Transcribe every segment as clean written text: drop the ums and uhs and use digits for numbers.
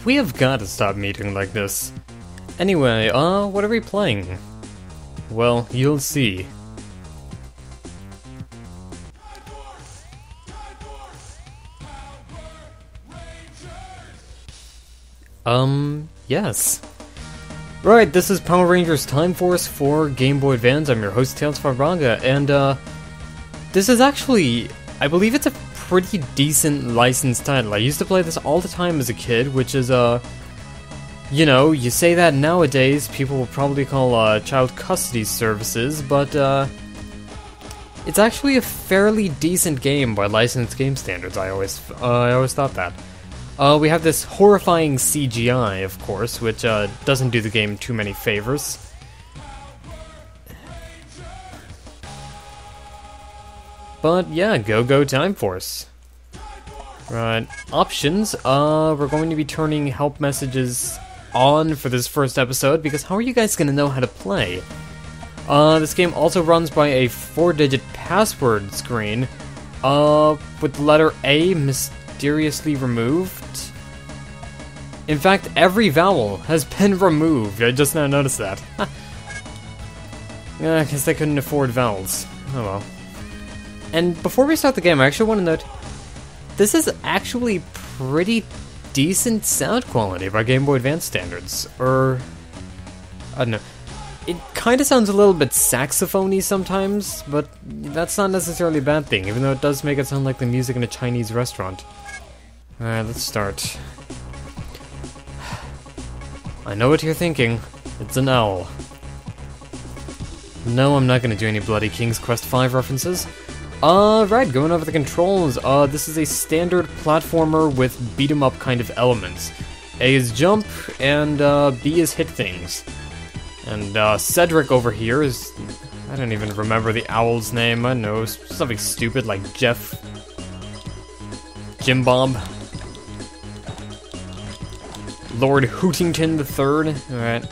we have got to stop meeting like this. Anyway, what are we playing? Well, you'll see. Yes. Right, this is Power Rangers Time Force for Game Boy Advance. I'm your host, Tails Farbraga, and, this is actually, I believe it's a pretty decent licensed title. I used to play this all the time as a kid, which is, you know, you say that nowadays, people will probably call, child custody services, but, it's actually a fairly decent game by licensed game standards. I always thought that. We have this horrifying CGI, of course, which doesn't do the game too many favors. But yeah, go Time Force. Right, options. We're going to be turning help messages on for this first episode, because how are you guys gonna know how to play? This game also runs by a 4-digit password screen, with the letter A mysteriously removed. In fact, every vowel has been removed. I just now noticed that. Yeah, I guess they couldn't afford vowels. Oh well. And before we start the game, I actually want to note, this is actually pretty decent sound quality by Game Boy Advance standards. Or, I don't know. It kind of sounds a little bit saxophony sometimes, but that's not necessarily a bad thing, even though it does make it sound like the music in a Chinese restaurant. Alright, let's start. I know what you're thinking. It's an owl. No, I'm not gonna do any bloody King's Quest V references. Right, going over the controls. This is a standard platformer with beat-em-up kind of elements. A is jump, and B is hit things. And Cedric over here is... I don't even remember the owl's name. I know, something stupid like Jeff... Jim Bob. Lord Hootington III. Alright.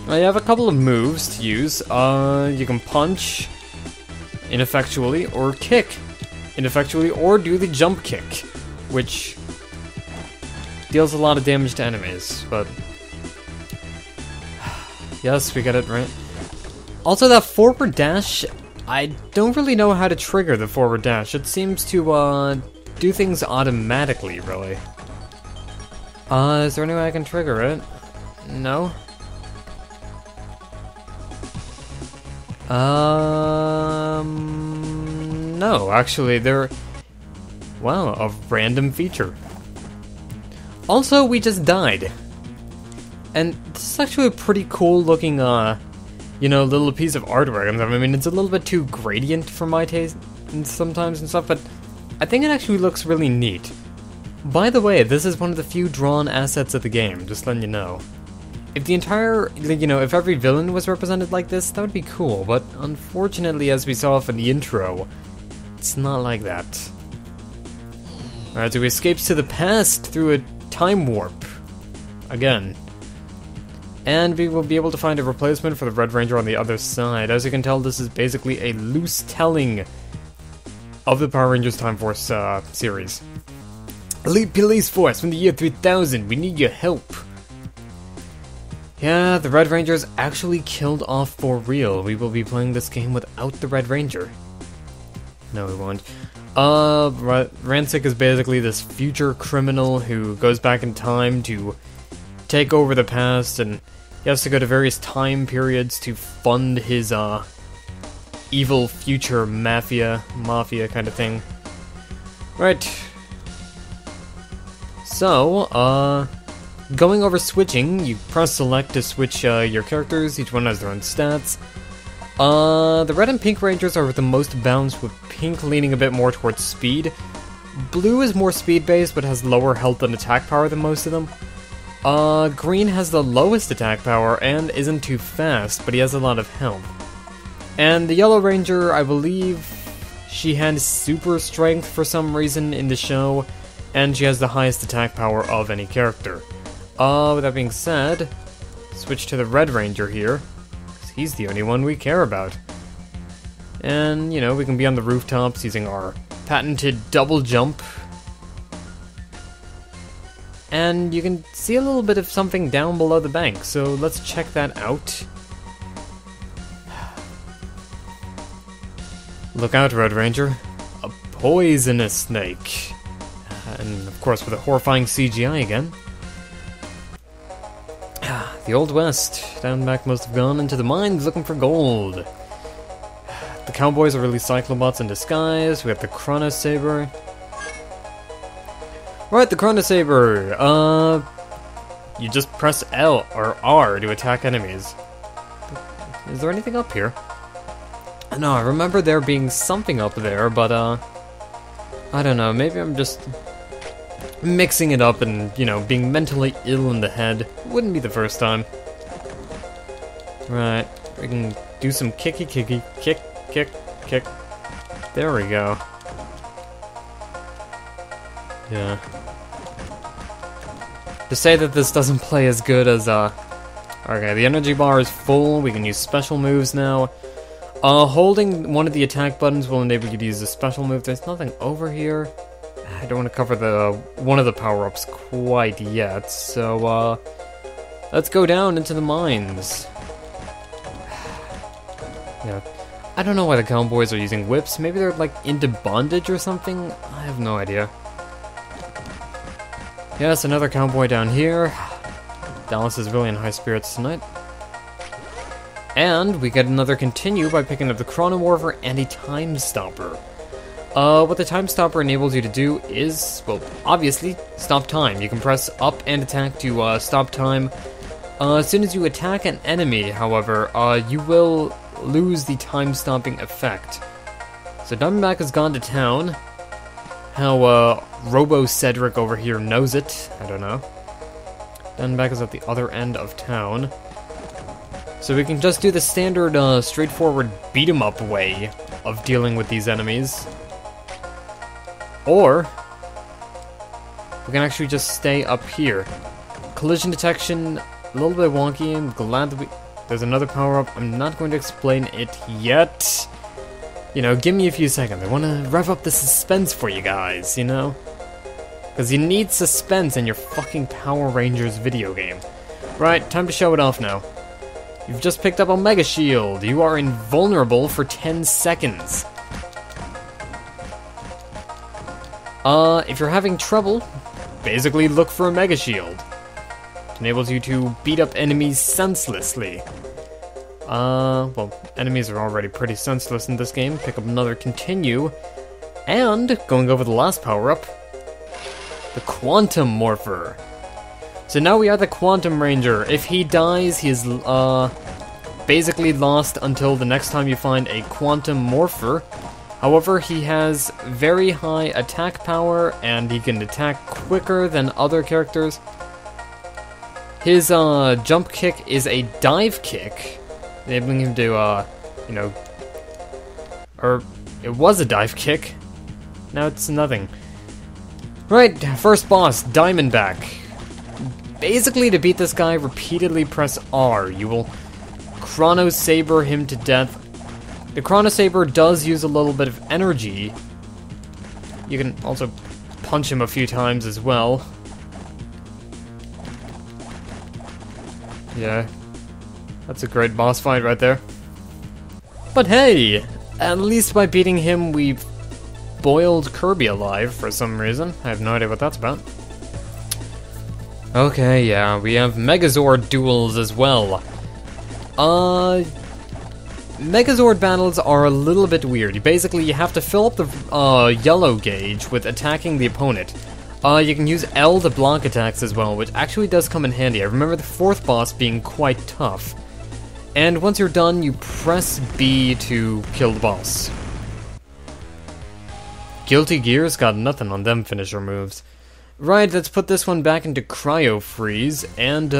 You have a couple of moves to use. You can punch ineffectually, or kick ineffectually, or do the jump kick, which deals a lot of damage to enemies, but... Yes, we got it right. Also, that forward dash, I don't really know how to trigger the forward dash. It seems to, do things automatically, really. Is there any way I can trigger it? No? No, actually, they're... Wow, a random feature. Also, we just died. And this is actually a pretty cool looking, you know, little piece of artwork. I mean, it's a little bit too gradient for my taste sometimes and stuff, but I think it actually looks really neat. By the way, this is one of the few drawn assets of the game, just letting you know. If the entire, you know, if every villain was represented like this, that would be cool, but unfortunately, as we saw from the intro, it's not like that. Alright, so we escapes to the past through a time warp. Again. And we will be able to find a replacement for the Red Ranger on the other side. As you can tell, this is basically a loose telling of the Power Rangers Time Force series. Elite Police Force from the year 3000, we need your help. Yeah, the Red Ranger's actually killed off for real. We will be playing this game without the Red Ranger. No, we won't. Rancic is basically this future criminal who goes back in time to take over the past, and he has to go to various time periods to fund his, evil future mafia kind of thing. Right. So, going over switching, you press select to switch your characters. Each one has their own stats. The red and pink rangers are the most balanced, with pink leaning a bit more towards speed. Blue is more speed-based, but has lower health and attack power than most of them. Green has the lowest attack power and isn't too fast, but he has a lot of health. And the yellow ranger, I believe she had super strength for some reason in the show, and she has the highest attack power of any character. With that being said, switch to the Red Ranger here, because he's the only one we care about. And, you know, we can be on the rooftops using our patented double jump. And you can see a little bit of something down below the bank, so let's check that out. Look out, Red Ranger. A poisonous snake. And of course with a horrifying CGI again. The Old West. Down back must have gone into the mines looking for gold. The cowboys are really Cyclobots in disguise. We have the Chrono Saber. Right, the Chrono Saber. You just press L or R to attack enemies. Is there anything up here? No, I remember there being something up there, but I don't know, maybe I'm just mixing it up and, you know, being mentally ill in the head. Wouldn't be the first time. Right, we can do some kick. There we go. Yeah. To say that this doesn't play as good as, okay, the energy bar is full, we can use special moves now. Holding one of the attack buttons will enable you to use a special move. There's nothing over here. I don't want to cover one of the power-ups quite yet, so, let's go down into the mines. Yeah, I don't know why the cowboys are using whips. Maybe they're, like, into bondage or something? I have no idea. Yes, another cowboy down here. Dallas is really in high spirits tonight. And we get another continue by picking up the Chrono Morpher and a Time Stopper. What the Time Stopper enables you to do is, well, obviously, stop time. You can press up and attack to stop time. As soon as you attack an enemy, however, you will lose the time-stopping effect. So Diamondback has gone to town. How Robo Cedric over here knows it, I don't know. Diamondback is at the other end of town. So we can just do the standard, straightforward beat-em-up way of dealing with these enemies. Or we can actually just stay up here. Collision detection, a little bit wonky. I'm glad that there's another power-up. I'm not going to explain it yet. You know, give me a few seconds. I want to rev up the suspense for you guys, you know? Because you need suspense in your fucking Power Rangers video game. Right, time to show it off now. You've just picked up a Mega Shield. You are invulnerable for 10 seconds. If you're having trouble, basically look for a Mega Shield. It enables you to beat up enemies senselessly. Well, enemies are already pretty senseless in this game. Pick up another continue. And, going over the last power-up, the Quantum Morpher. So now we are the Quantum Ranger. If he dies, he is, basically lost until the next time you find a Quantum Morpher. However, he has very high attack power, and he can attack quicker than other characters. His, jump kick is a dive kick, enabling him to, you know... Or, it was a dive kick. Now it's nothing. Right, first boss, Diamondback. Basically, to beat this guy, repeatedly press R. You will Chrono Saber him to death. The Chrono Saber does use a little bit of energy. You can also punch him a few times as well. Yeah, that's a great boss fight right there. But hey, at least by beating him, we've boiled Kirby alive for some reason. I have no idea what that's about. Okay, yeah, we have Megazord duels as well. Megazord battles are a little bit weird. Basically, you have to fill up the yellow gauge with attacking the opponent. You can use L to block attacks as well, which actually does come in handy. I remember the fourth boss being quite tough. And once you're done, you press B to kill the boss. Guilty Gear's got nothing on them finisher moves. Right, let's put this one back into Cryo Freeze, and,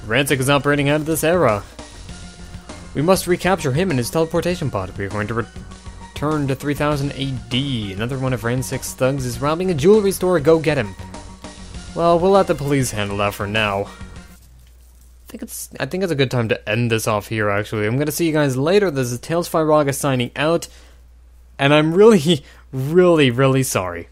Rancic is operating out of this era. We must recapture him in his teleportation pod. We are going to return to 3000 AD. Another one of Rancic's thugs is robbing a jewelry store. Go get him. Well, we'll let the police handle that for now. I think it's a good time to end this off here, actually. I'm gonna see you guys later. This is Tales Raga signing out. And I'm really, really, really sorry.